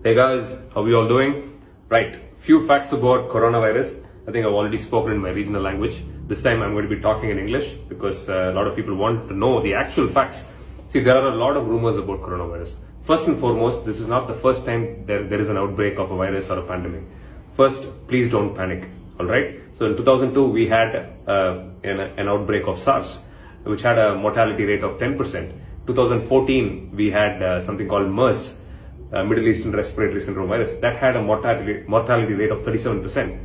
Hey guys, how are you all doing? Right, few facts about coronavirus. I think I've already spoken in my regional language. This time I'm going to be talking in English because a lot of people want to know the actual facts. See, there are a lot of rumors about coronavirus. First and foremost, this is not the first time there is an outbreak of a virus or a pandemic. First, please don't panic. Alright, so in 2002 we had an outbreak of SARS, which had a mortality rate of 10%. 2014 we had something called MERS, Middle Eastern Respiratory Syndrome virus, that had a mortality rate of 37%.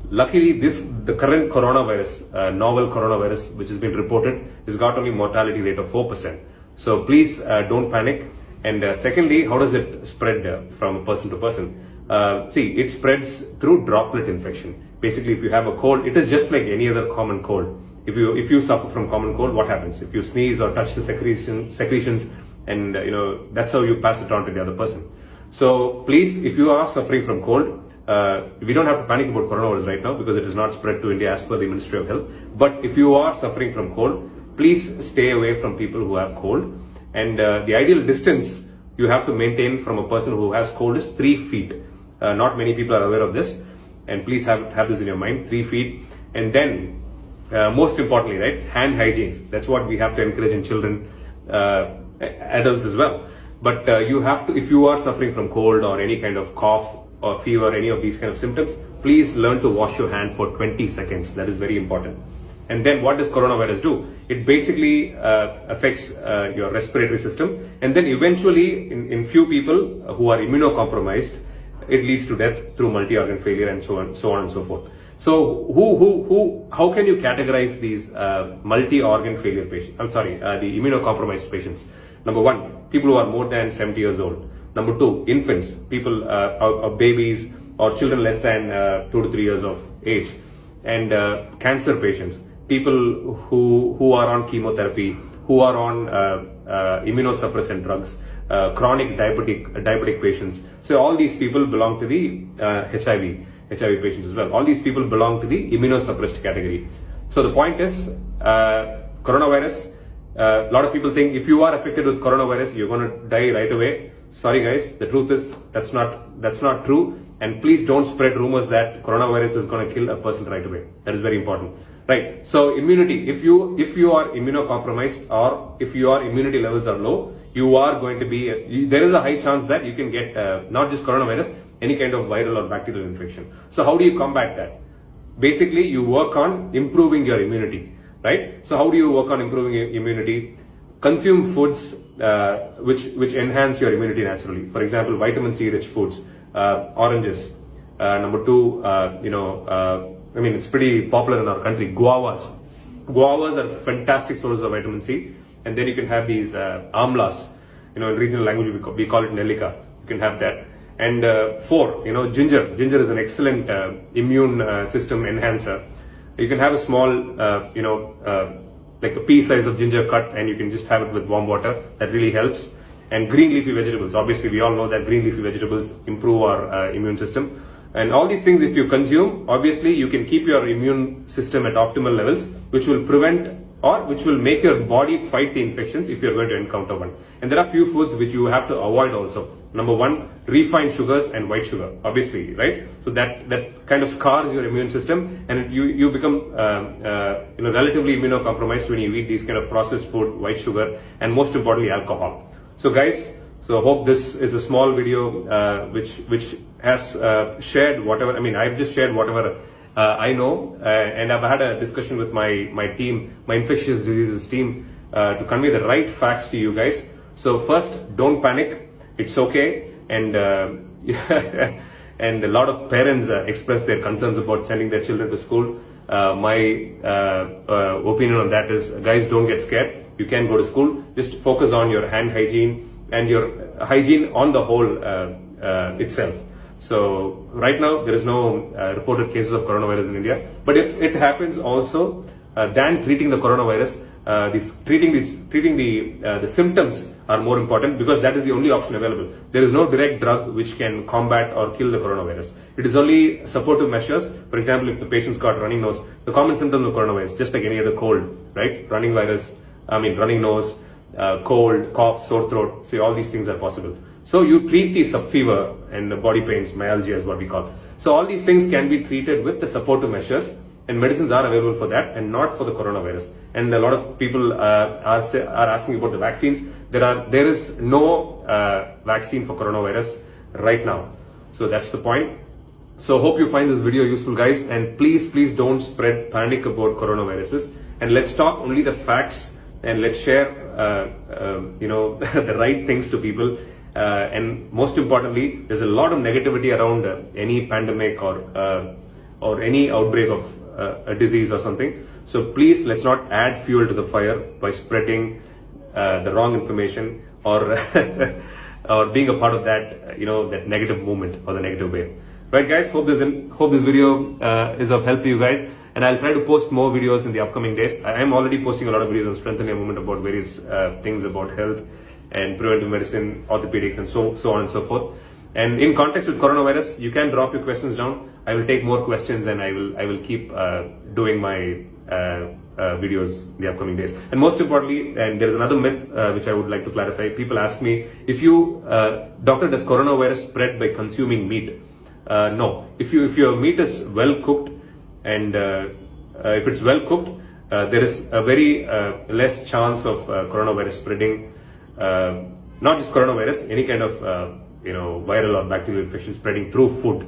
Luckily, the current coronavirus, novel coronavirus, which has been reported, has got only mortality rate of 4%. So please don't panic. And secondly, how does it spread from person to person? See, it spreads through droplet infection. Basically, if you have a cold, it is just like any other common cold. If you suffer from common cold, what happens? If you sneeze or touch the secretions, and that's how you pass it on to the other person. So please, if you are suffering from cold, we don't have to panic about coronavirus right now because it is not spread to India as per the Ministry of Health. But if you are suffering from cold, please stay away from people who have cold. And the ideal distance you have to maintain from a person who has cold is 3 feet. Not many people are aware of this, and please have this in your mind, 3 feet. And then, most importantly, right, hand hygiene. That's what we have to encourage in children, adults as well. But you have to, if you are suffering from cold or any kind of cough or fever, any of these kind of symptoms, please learn to wash your hand for 20 seconds. That is very important. And then what does coronavirus do? It basically affects your respiratory system, and then eventually in few people who are immunocompromised, it leads to death through multi-organ failure and so on and so forth. So how can you categorize these multi-organ failure patients? The immunocompromised patients. Number one, people who are more than 70 years old. Number two, infants, people, babies or children less than 2 to 3 years of age. And cancer patients, people who are on chemotherapy, who are on immunosuppressant drugs, chronic diabetic patients. So all these people belong to the HIV patients as well. All these people belong to the immunosuppressed category. So the point is, coronavirus, a lot of people think if you are affected with coronavirus, you're going to die right away. Sorry guys, the truth is that's not true. And please don't spread rumors that coronavirus is going to kill a person right away. That is very important. Right. So immunity, if you are immunocompromised or if your immunity levels are low, you are going to be, there is a high chance that you can get not just coronavirus, any kind of viral or bacterial infection. So how do you combat that? Basically, you work on improving your immunity, right? So how do you work on improving your immunity? Consume foods which enhance your immunity naturally. For example, vitamin C rich foods, oranges. Number two, it's pretty popular in our country, guavas. Guavas are fantastic sources of vitamin C. And then you can have these amlas. In regional language we call it nellika. You can have that. And 4, ginger. Ginger is an excellent immune system enhancer. You can have a small, like a pea size of ginger cut, and you can just have it with warm water. That really helps. And green leafy vegetables. Obviously, we all know that green leafy vegetables improve our immune system. And all these things, if you consume, obviously you can keep your immune system at optimal levels, which will prevent or which will make your body fight the infections if you're going to encounter one. And there are few foods which you have to avoid also. Number one, refined sugars and white sugar, obviously, right? So that kind of scars your immune system, and you become relatively immunocompromised when you eat these kind of processed food, white sugar, and most importantly, alcohol. So guys, so hope this is a small video which has shared whatever, I've just shared whatever I know, and I've had a discussion with my team, my infectious diseases team, to convey the right facts to you guys. So first, don't panic. It's okay. And and a lot of parents express their concerns about sending their children to school. My opinion on that is, guys, don't get scared. You can go to school. Just focus on your hand hygiene and your hygiene on the whole itself. So right now there is no reported cases of coronavirus in India. But if it happens also, than treating the coronavirus, treating the symptoms are more important, because that is the only option available. There is no direct drug which can combat or kill the coronavirus. It is only supportive measures. For example, if the patient's got running nose, the common symptoms of coronavirus, just like any other cold, right? Running nose, cold, cough, sore throat. See, all these things are possible. So you treat the subfever and the body pains, myalgia is what we call. So all these things can be treated with the supportive measures, and medicines are available for that and not for the coronavirus. And a lot of people are asking about the vaccines. There is no vaccine for coronavirus right now. So that's the point. So hope you find this video useful, guys, and please don't spread panic about coronaviruses, and let's talk only the facts, and let's share the right things to people. And most importantly, there's a lot of negativity around any pandemic or any outbreak of a disease or something. So please, let's not add fuel to the fire by spreading the wrong information or or being a part of that that negative movement or the negative wave. Right, guys, hope this video is of help to you guys, and I'll try to post more videos in the upcoming days. I am already posting a lot of videos on Strength in Your Movement about various things about health and preventive medicine, orthopedics, and so on and so forth. And in context with coronavirus, you can drop your questions down. I will take more questions, and I will keep doing my videos in the upcoming days. And most importantly, and there is another myth which I would like to clarify. People ask me, doctor, does coronavirus spread by consuming meat? No. If your meat is well cooked, and if it's well cooked, there is a very less chance of coronavirus spreading. Not just coronavirus, any kind of viral or bacterial infection spreading through food.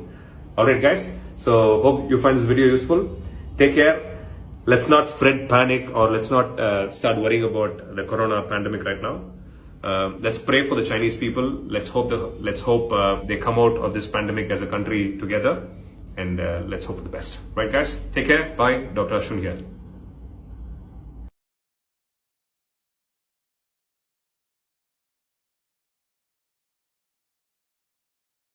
Alright, guys, so hope you find this video useful. Take care. Let's not spread panic, or let's not start worrying about the corona pandemic right now. Let's pray for the Chinese people. Let's hope they come out of this pandemic as a country together, and let's hope for the best. Right, guys, take care. Bye. Dr. Ashwin here.